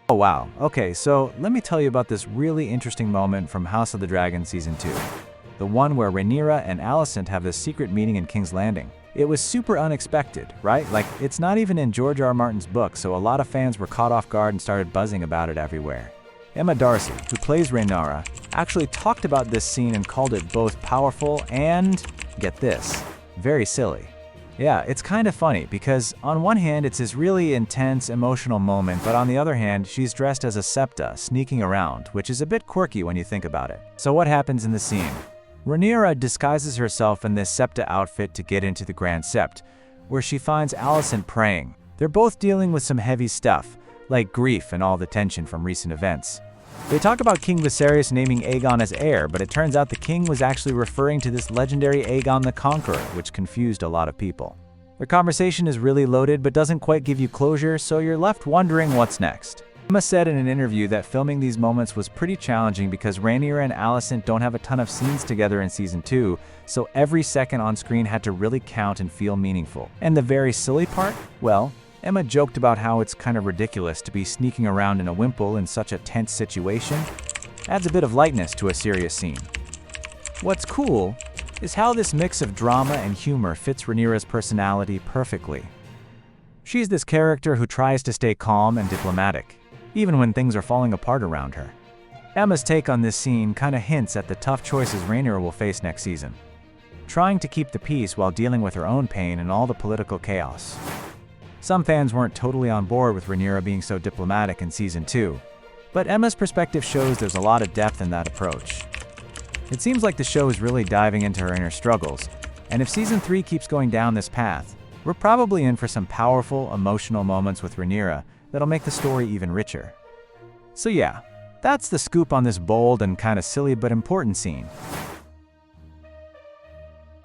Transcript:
Oh wow, okay, so let me tell you about this really interesting moment from House of the Dragon Season 2. The one where Rhaenyra and Alicent have this secret meeting in King's Landing. It was super unexpected, right? Like, it's not even in George R. R. Martin's book, so a lot of fans were caught off guard and started buzzing about it everywhere. Emma Darcy, who plays Rhaenyra, actually talked about this scene and called it both powerful and, get this, very silly. Yeah, it's kind of funny because on one hand it's this really intense emotional moment, but on the other hand she's dressed as a septa sneaking around, which is a bit quirky when you think about it. So what happens in the scene? Rhaenyra disguises herself in this septa outfit to get into the Grand Sept, where she finds Alicent praying. They're both dealing with some heavy stuff, like grief and all the tension from recent events. They talk about King Viserys naming Aegon as heir, but it turns out the king was actually referring to this legendary Aegon the Conqueror, which confused a lot of people. Their conversation is really loaded but doesn't quite give you closure, so you're left wondering what's next. Emma said in an interview that filming these moments was pretty challenging because Rhaenyra and Alicent don't have a ton of scenes together in Season 2, so every second on screen had to really count and feel meaningful. And the very silly part? Well, Emma joked about how it's kind of ridiculous to be sneaking around in a wimple in such a tense situation. Adds a bit of lightness to a serious scene. What's cool is how this mix of drama and humor fits Rhaenyra's personality perfectly. She's this character who tries to stay calm and diplomatic, even when things are falling apart around her. Emma's take on this scene kind of hints at the tough choices Rhaenyra will face next season, trying to keep the peace while dealing with her own pain and all the political chaos. Some fans weren't totally on board with Rhaenyra being so diplomatic in Season 2, but Emma's perspective shows there's a lot of depth in that approach. It seems like the show is really diving into her inner struggles, and if Season 3 keeps going down this path, we're probably in for some powerful, emotional moments with Rhaenyra that'll make the story even richer. So yeah, that's the scoop on this bold and kind of silly but important scene.